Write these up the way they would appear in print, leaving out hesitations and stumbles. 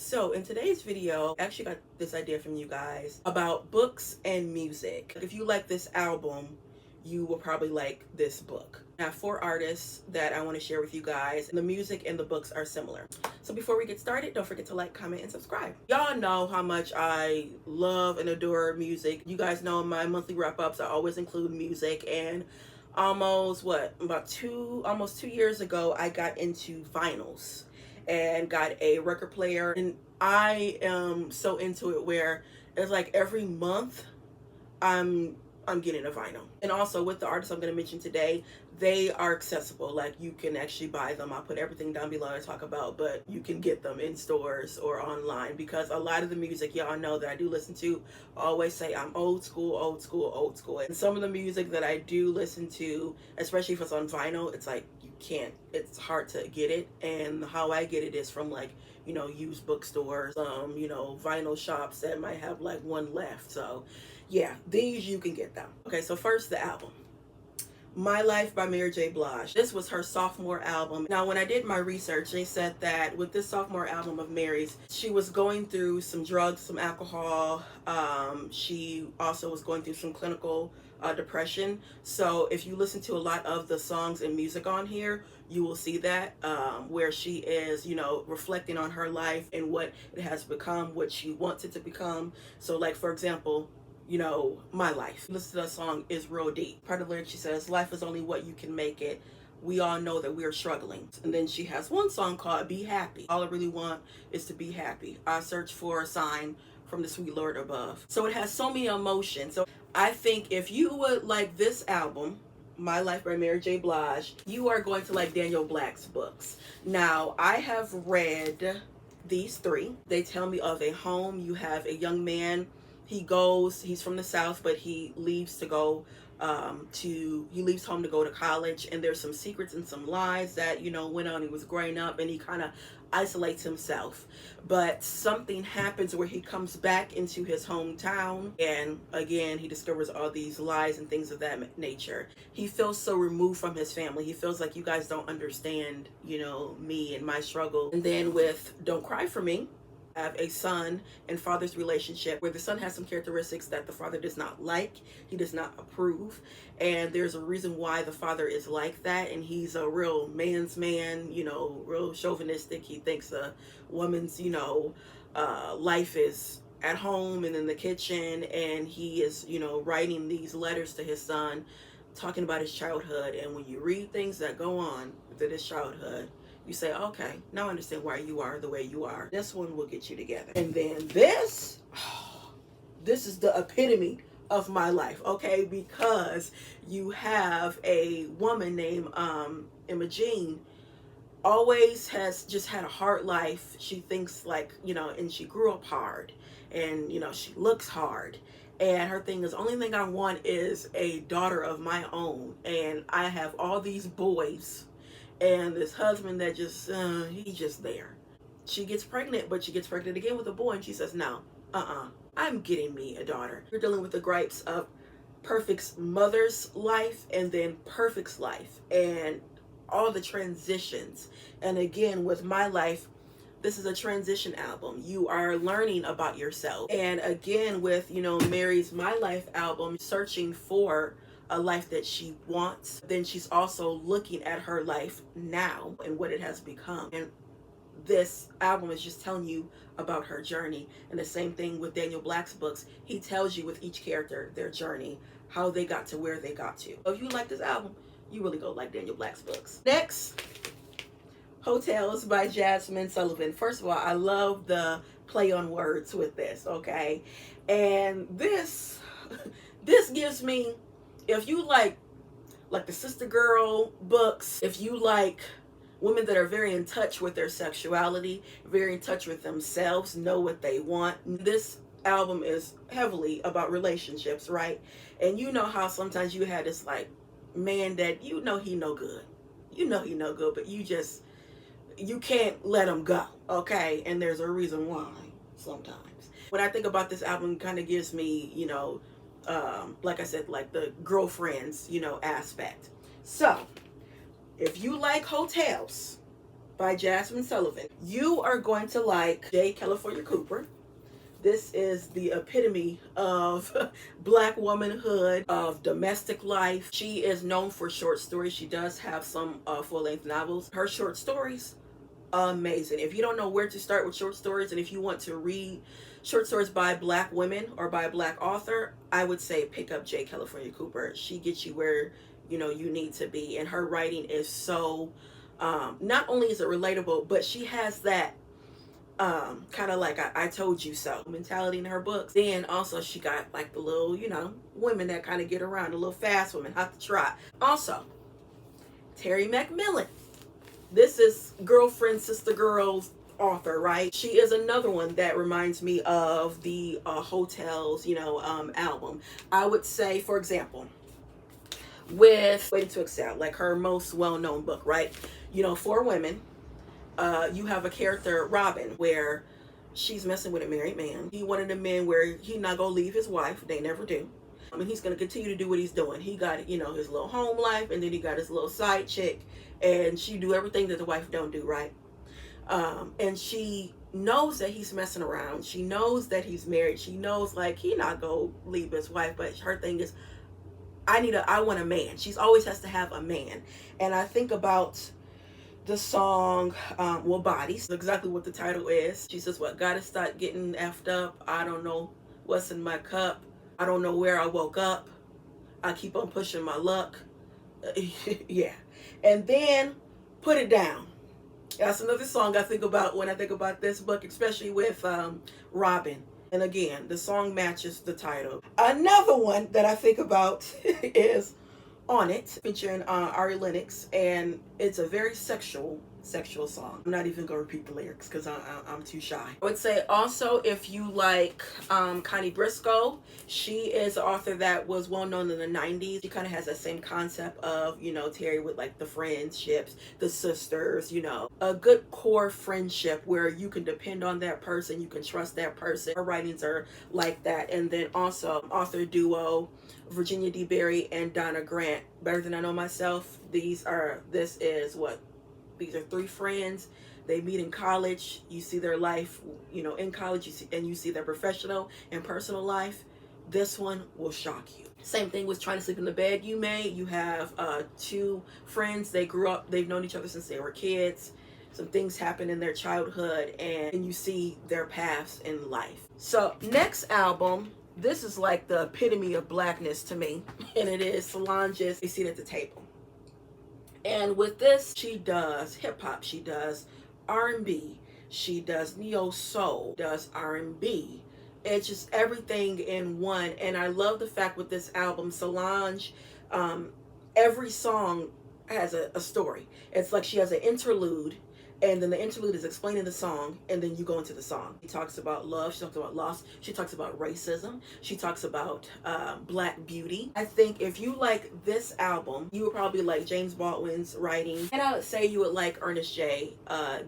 So in today's video, I actually got this idea from you guys about books and music. If you like this album, you will probably like this book. I have 4 artists that I want to share with you guys. The music and the books are similar. So before we get started, don't forget to like, comment, and subscribe. Y'all know how much I love and adore music. You guys know in my monthly wrap-ups, I always include music, and almost 2 years ago, I got into vinyls and got a record player, and I am so into it where it's like every month I'm getting a vinyl. And also with the artists I'm going to mention today, they are accessible. Like, you can actually buy them. I'll put everything down below to talk about, but you can get them in stores or online, because a lot of the music y'all know that I do listen to, I always say I'm old school, old school, old school. And some of the music that I do listen to, especially if it's on vinyl, it's like it's hard to get it. And how I get it is from, like, used bookstores, vinyl shops that might have like one left. So yeah, these you can get them. Okay, so first, the album. My Life by Mary J. Blige. This was her sophomore album. Now, when I did my research, they said that with this sophomore album of Mary's, she was going through some drugs, some alcohol. She also was going through some clinical depression. So if you listen to a lot of the songs and music on here, you will see that where she is, reflecting on her life and what it has become, what she wants it to become. So, like, for example, My Life. Listen to that song, is real deep. Part of the lyric, she says, life is only what you can make it. We all know that we are struggling. And then she has one song called Be Happy. All I really want is to be happy. I search for a sign from the sweet Lord above. So it has so many emotions. So I think if you would like this album, My Life by Mary J. Blige, you are going to like Daniel Black's books. Now, I have read these 3. They tell me of a home. You have a young man. He's from the South, but he leaves to go he leaves home to go to college, and there's some secrets and some lies that, went on. He was growing up, and he kind of isolates himself. But something happens where he comes back into his hometown, and again, he discovers all these lies and things of that nature. He feels so removed from his family. He feels like, you guys don't understand, me and my struggle. And then with Don't Cry For Me, have a son and father's relationship where the son has some characteristics that the father does not like, he does not approve, and there's a reason why the father is like that. And he's a real man's man, real chauvinistic. He thinks a woman's life is at home and in the kitchen, and he is writing these letters to his son talking about his childhood. And when you read things that go on within his childhood, you say, okay, now I understand why you are the way you are. This one will get you together. And then this is the epitome of my life, okay? Because you have a woman named Imogene, always has just had a hard life. She thinks like, and she grew up hard, and, she looks hard. And her thing is, only thing I want is a daughter of my own. And I have all these boys, and this husband that just, he's just there. She gets pregnant, but she gets pregnant again with a boy, and she says, no, I'm getting me a daughter. You're dealing with the gripes of Perfect's mother's life and then Perfect's life and all the transitions. And again, with My Life, this is a transition album. You are learning about yourself. And again, with, Mary's My Life album, searching for a life that she wants. Then she's also looking at her life now and what it has become. And this album is just telling you about her journey. And the same thing with Daniel Black's books. He tells you with each character their journey, how they got to where they got to. So if you like this album, you really go like Daniel Black's books. Next, Hotels by Jasmine Sullivan. First of all, I love the play on words with this, okay? And this gives me, if you like the Sister Girl books, if you like women that are very in touch with their sexuality, very in touch with themselves, know what they want, this album is heavily about relationships, right? And you know how sometimes you had this like man that he no good. He no good, but you can't let him go, okay? And there's a reason why sometimes. When I think about this album, it kind of gives me, like I said, like the girlfriends, aspect. So if you like hotels, by Jasmine Sullivan. You are going to like J. California Cooper. This is the epitome of black womanhood, of domestic life. She is known for short stories. She does have some full-length novels. Her short stories, amazing. If you don't know where to start with short stories, and if you want to read short stories by black women or by a black author, I would say pick up J. California Cooper. She gets you where you need to be, and her writing is so not only is it relatable, but she has that kind of like I told you so mentality in her books. Then also she got like the little women that kind of get around, the little fast women, hot to trot. Also, Terry McMillan. This is girlfriend, sister girls author, right? She is another one that reminds me of the Hotels album. I would say, for example, with Waiting to Exhale, like her most well-known book, right? Four women. You have a character, Robin, where she's messing with a married man. He one of the men where he not gonna leave his wife. They never do. I mean, he's gonna continue to do what he's doing. He got his little home life, and then he got his little side chick, and she do everything that the wife don't do, right? And she knows that he's messing around. She knows that he's married. She knows like he not gonna leave his wife, but her thing is, I want a man. She's always has to have a man, and I think about the song, Bodies, exactly what the title is. She says, what, gotta start getting effed up. I don't know what's in my cup. I don't know where I woke up. I keep on pushing my luck. Yeah. And then Put It Down. That's another song I think about when I think about this book, especially with Robin. And again, the song matches the title. Another one that I think about is On It, featuring Ari Lennox, and it's a very sexual song. I'm not even gonna repeat the lyrics because I'm too shy. I would say also, if you like Connie Briscoe, she is an author that was well known in the 90s. She kind of has that same concept of Terry, with like the friendships, the sisters, a good core friendship where you can depend on that person, you can trust that person. Her writings are like that. And then also author duo Virginia D. Berry and Donna Grant, Better Than I Know Myself. These are three friends. They meet in college. You see their life, in college, you see their professional and personal life. This one will shock you. Same thing with Trying to Sleep in the Bed You Made. You have two friends. They grew up, they've known each other since they were kids. Some things happen in their childhood, and you see their paths in life. So next album, this is like the epitome of blackness to me, and it is Solange's A Seat at the Table. And with this, she does hip-hop, she does R&B, she does neo-soul, does R&B. It's just everything in one. And I love the fact with this album, Solange, every song has a story. It's like she has an interlude, and then the interlude is explaining the song, and then you go into the song. She talks about love, she talks about loss, she talks about racism, she talks about black beauty. I think if you like this album, you would probably like James Baldwin's writing, and I would say you would like Ernest J.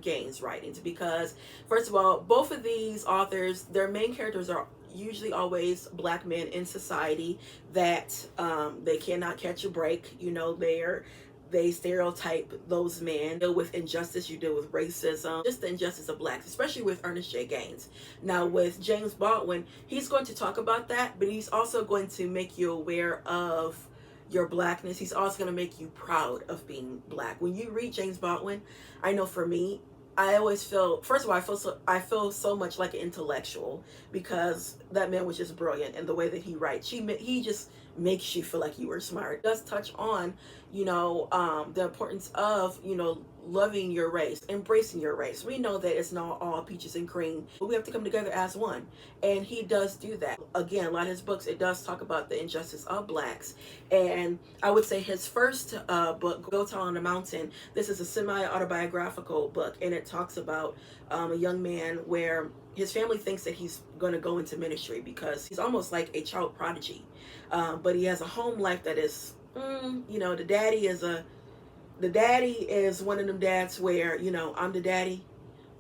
Gaines' writings, because first of all, both of these authors, their main characters are usually always black men in society that they cannot catch a break. They stereotype those men. You deal with injustice, you deal with racism, just the injustice of blacks, especially with Ernest J. Gaines. Now with James Baldwin, he's going to talk about that, but he's also going to make you aware of your blackness. He's also going to make you proud of being black. When you read James Baldwin, I know for me, I always feel, first of all, I feel so much like an intellectual, because that man was just brilliant in the way that he writes. He just makes you feel like you were smart. It does touch on, the importance of, loving your race, embracing your race. We know that it's not all peaches and cream, but we have to come together as one. And he does do that. Again, a lot of his books, it does talk about the injustice of blacks. And I would say his first book, Go Tell on the Mountain, this is a semi-autobiographical book, and it talks about a young man where his family thinks that he's going to go into ministry because he's almost like a child prodigy. But he has a home life that is, the daddy is one of them dads where, I'm the daddy,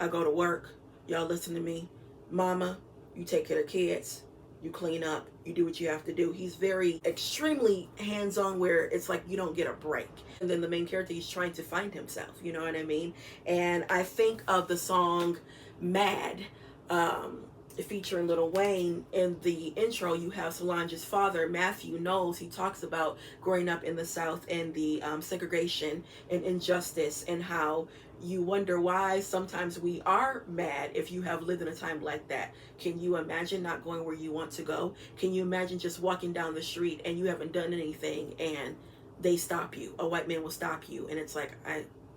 I go to work, y'all listen to me. Mama, you take care of kids. you clean up, you do what you have to do. He's very extremely hands-on, where it's like you don't get a break. And then the main character, he's trying to find himself, you know what I mean? And I think of the song Mad, featuring Lil Wayne. In the intro, you have Solange's father, Matthew Knowles. He talks about growing up in the South and the segregation and injustice, and how you wonder why sometimes we are mad if you have lived in a time like that. Can you imagine not going where you want to go? Can you imagine just walking down the street and you haven't done anything and they stop you? A white man will stop you, and it's like,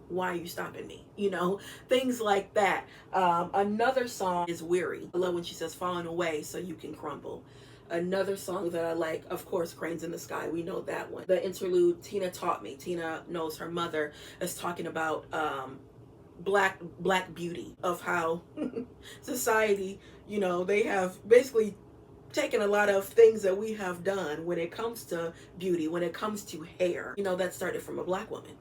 why are you stopping me? You know, things like that. Another song is Weary. I love when she says falling away so you can crumble. Another song that I like, of course, Cranes in the Sky. We know that one. The interlude, Tina Taught Me. Tina Knows her mother is talking about black beauty, of how society, you know, they have basically taken a lot of things that we have done when it comes to beauty, when it comes to hair. You know, that started from a black woman.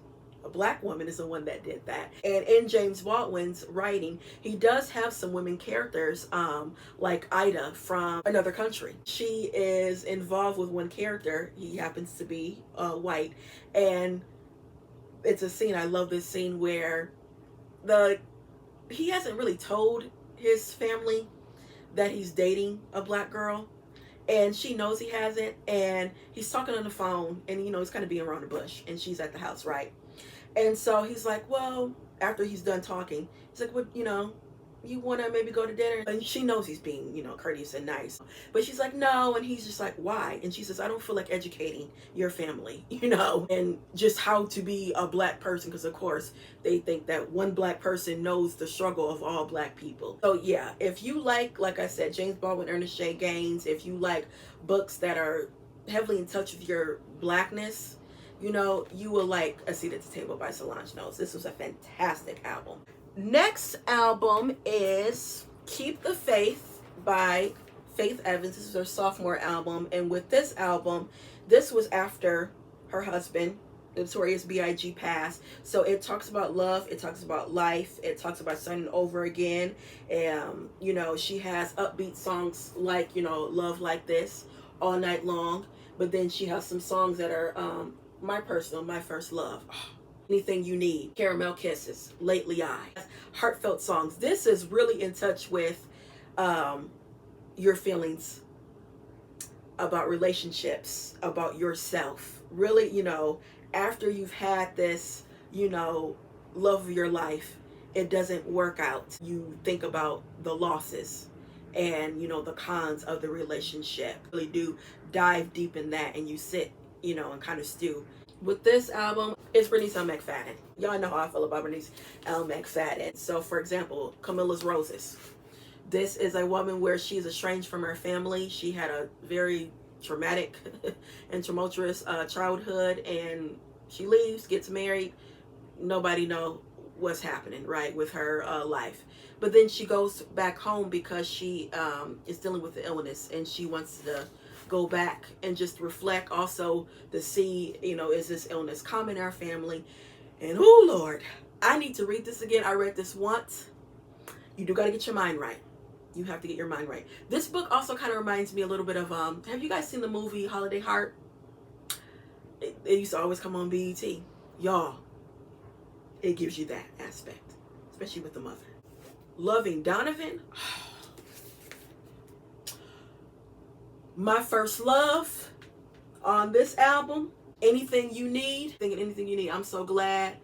A black woman is the one that did that. And in James Baldwin's writing, he does have some women characters, like Ida from another country. She is involved with one character. He happens to be white, and it's a scene, I love this scene, where he hasn't really told his family that he's dating a black girl, and she knows he hasn't, and he's talking on the phone, and you know, he's kind of being around the bush, and she's at the house, right? And so he's like, well, after he's done talking, he's like, well, you know, you want to maybe go to dinner? And she knows he's being, you know, courteous and nice, but she's like, no. And he's just like, why? And she says, I don't feel like educating your family, you know, and just how to be a black person, because of course they think that one black person knows the struggle of all black people. So yeah, if you like I said, James Baldwin, Ernest J. Gaines, if you like books that are heavily in touch with your blackness, you know, you will like A Seat at the Table by Solange Knowles. This was a fantastic album. Next album is Keep the Faith by Faith Evans. This is her sophomore album. And with this album, this was after her husband, Notorious B.I.G. passed. So it talks about love. It talks about life. It talks about starting over again. You know, she has upbeat songs like, you know, Love Like This, All Night Long. But then she has some songs that are my first love. Anything You Need, Caramel Kisses, Lately I. Heartfelt songs. This is really in touch with your feelings about relationships, about yourself. Really, you know, after you've had this, you know, love of your life, it doesn't work out. You think about the losses and, you know, the cons of the relationship. Really do dive deep in that, and you sit, you know, and kind of stew. With this album, it's Bernice L. McFadden. Y'all know how I feel about Bernice L. McFadden. So, for example, Camilla's Roses. This is a woman where she's estranged from her family. She had a very traumatic and tumultuous childhood, and she leaves, gets married. Nobody know what's happening, right, with her life. But then she goes back home because she is dealing with the illness, and she wants to go back and just reflect, also to see, you know, is this illness common in our family? And oh Lord, I need to read this again. I read this once. You do got to get your mind right. You have to get your mind right. This book also kind of reminds me a little bit of have you guys seen the movie Holiday Heart? It used to always come on BET. Y'all, it gives you that aspect, especially with the mother. Loving Donovan. My first love on this album. Anything You Need. Thinking Anything You Need. I'm so glad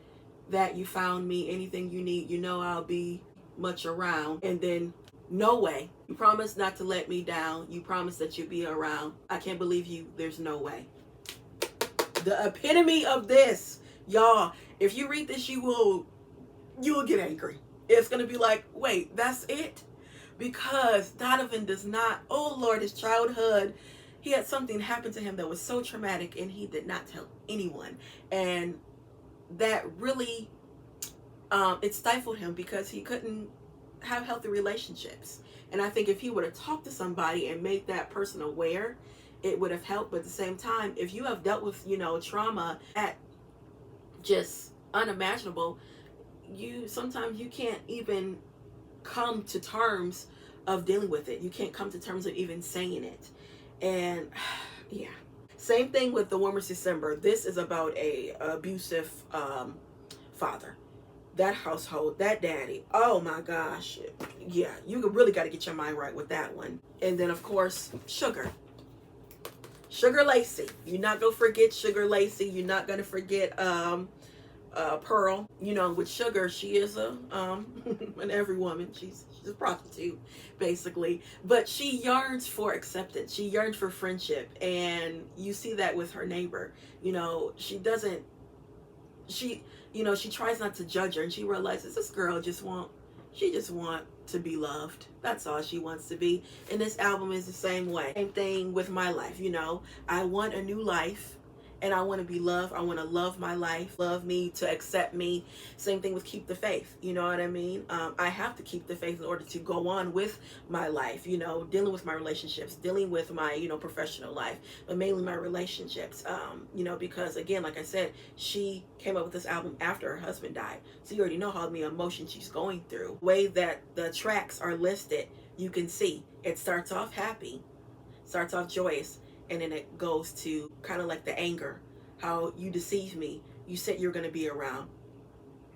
that you found me. Anything you need, you know I'll be much around. And then No Way. You promised not to let me down. You promised that you'd be around. I can't believe you. There's no way. The epitome of this, y'all. If you read this, you will get angry. It's gonna be like, wait, that's it? Because Donovan does not, oh Lord, his childhood, he had something happen to him that was so traumatic, and he did not tell anyone. And that really, it stifled him because he couldn't have healthy relationships. And I think if he would have talked to somebody and made that person aware, it would have helped. But at the same time, if you have dealt with, you know, trauma at just unimaginable, sometimes you can't even come to terms of dealing with it. You can't come to terms of even saying it. And yeah. Same thing with The Warmest December. This is about a abusive father. That household, that daddy. Oh my gosh. Yeah, you really got to get your mind right with that one. And then of course, Sugar. Sugar Lacey. You're not going to forget Sugar Lacey. You're not going to forget Pearl. You know, with Sugar, she is a an every woman. She's a prostitute, basically. But she yearns for acceptance. She yearns for friendship, and you see that with her neighbor. You know, she doesn't. She tries not to judge her, and she realizes this girl just want to be loved. That's all she wants to be. And this album is the same way. Same thing with my life. You know, I want a new life. And I want to be loved. I want to love my life, love me, to accept me. Same thing with Keep the Faith. You know what I mean? I have to keep the faith in order to go on with my life, you know, dealing with my relationships, dealing with my, you know, professional life, but mainly my relationships, you know, because again, like I said, she came up with this album after her husband died. So you already know how many emotions she's going through. The way that the tracks are listed, you can see it starts off happy, starts off joyous, and then it goes to kind of like the anger. How you deceived me. You said you're going to be around.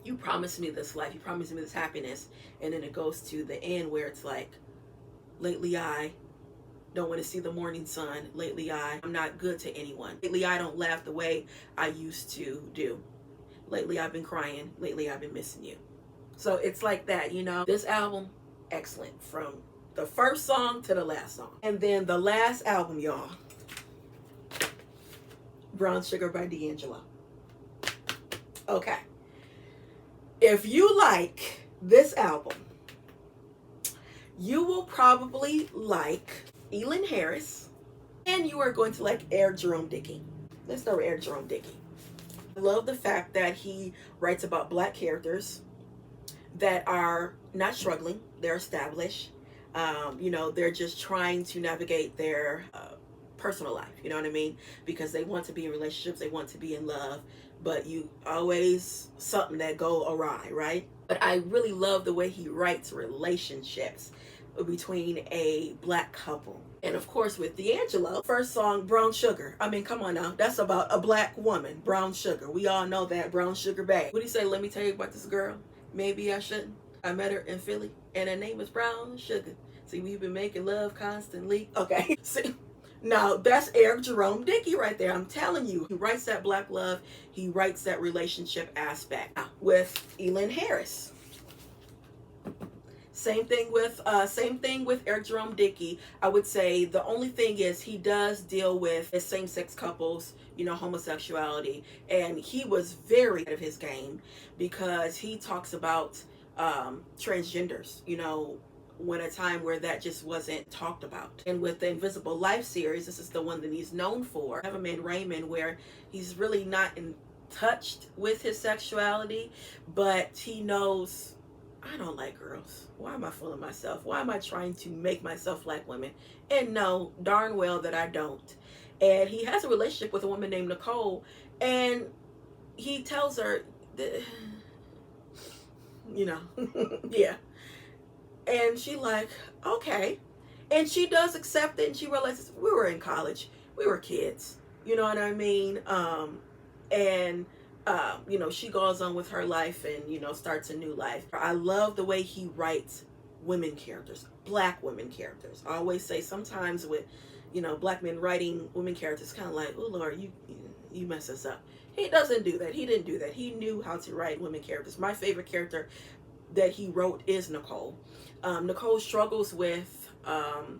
You promised me this life. You promised me this happiness. And then it goes to the end where it's like, lately I don't want to see the morning sun. Lately I'm not good to anyone. Lately I don't laugh the way I used to do. Lately I've been crying. Lately I've been missing you. So it's like that, you know. This album, excellent. From the first song to the last song. And then the last album, y'all. Brown Sugar by D'Angelo. Okay. If you like this album, you will probably like Elin Harris, and you are going to like Eric Jerome Dickey. Let's start with Eric Jerome Dickey. I love the fact that he writes about Black characters that are not struggling, they're established. You know, they're just trying to navigate their personal life, you know what I mean? Because they want to be in relationships, they want to be in love, but you always something that go awry, right? But I really love the way he writes relationships between a Black couple. And of course with D'Angelo, first song, Brown Sugar. I mean, come on now, that's about a Black woman, Brown Sugar. We all know that, Brown Sugar Babe. What do you say, let me tell you about this girl? Maybe I shouldn't. I met her in Philly, and her name is Brown Sugar. See, we've been making love constantly. Okay, see. Now, that's Eric Jerome Dickey right there. I'm telling you, he writes that Black love. He writes that relationship aspect. Now, with Elin Harris, same thing with Eric Jerome Dickey. I would say the only thing is he does deal with same-sex couples, you know, homosexuality, and he was very ahead of his game because he talks about transgenders, you know, when a time where that just wasn't talked about. And with the Invisible Life series, this is the one that he's known for, Have a Man Raymond, where he's really not in touched with his sexuality, but he knows, I don't like girls. Why am I fooling myself? Why am I trying to make myself like women? And know darn well that I don't. And he has a relationship with a woman named Nicole, and he tells her, you know, yeah. And she like, okay. And she does accept it, and she realizes we were in college. We were kids. You know what I mean? You know, she goes on with her life and, you know, starts a new life. I love the way he writes women characters, Black women characters. I always say sometimes with, you know, Black men writing women characters, kind of like, oh, Lord, you mess us up. He doesn't do that. He didn't do that. He knew how to write women characters. My favorite character that he wrote is Nicole. Nicole struggles with the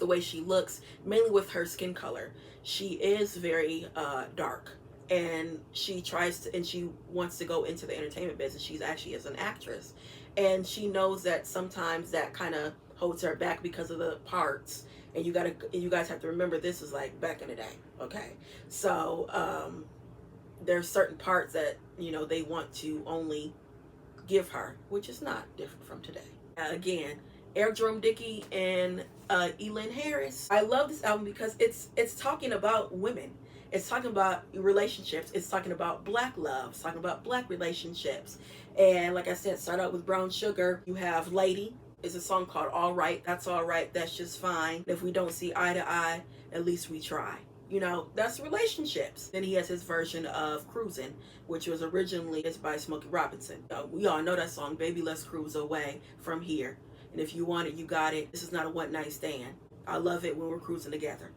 way she looks, mainly with her skin color. She is very dark, and she wants to go into the entertainment business. She's actually is an actress, and she knows that sometimes that kind of holds her back because of the parts. And you guys have to remember, this is like back in the day, okay? So there's certain parts that, you know, they want to only give her, which is not different from today. Again, Eric Jerome Dickey and Elin Harris. I love this album because it's talking about women. It's talking about relationships. It's talking about Black love. It's talking about Black relationships. And like I said, start out with Brown Sugar. You have Lady, is a song called All Right, That's All Right, That's Just Fine. If we don't see eye to eye, at least we try. You know, that's relationships. Then he has his version of Cruising, which was originally is by Smokey Robinson. We all know that song, Baby Let's Cruise Away From Here. And if you want it, you got it. This is not a one night stand. I love it when we're cruising together.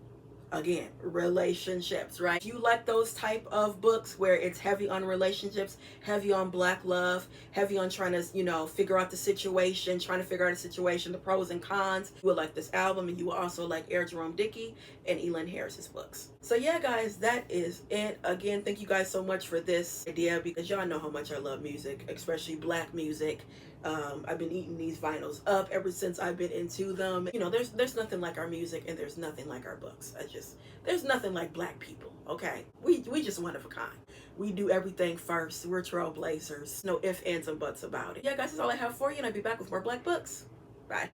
Again, relationships, right? If you like those type of books where it's heavy on relationships, heavy on black love, heavy on trying to, you know, figure out the situation, the pros and cons, you will like this album. And you will also like Air Jerome Dickey and Elin Harris's books. So yeah, guys, that is it. Again, thank you guys so much for this idea, because y'all know how much I love music, especially black music. I've been eating these vinyls up ever since I've been into them. You know, there's nothing like our music, and there's nothing like our books. There's nothing like black people, okay? We just one of a kind. We do everything first. We're trailblazers. No ifs, ands, and buts about it. Yeah, guys, that's all I have for you, and I'll be back with more black books.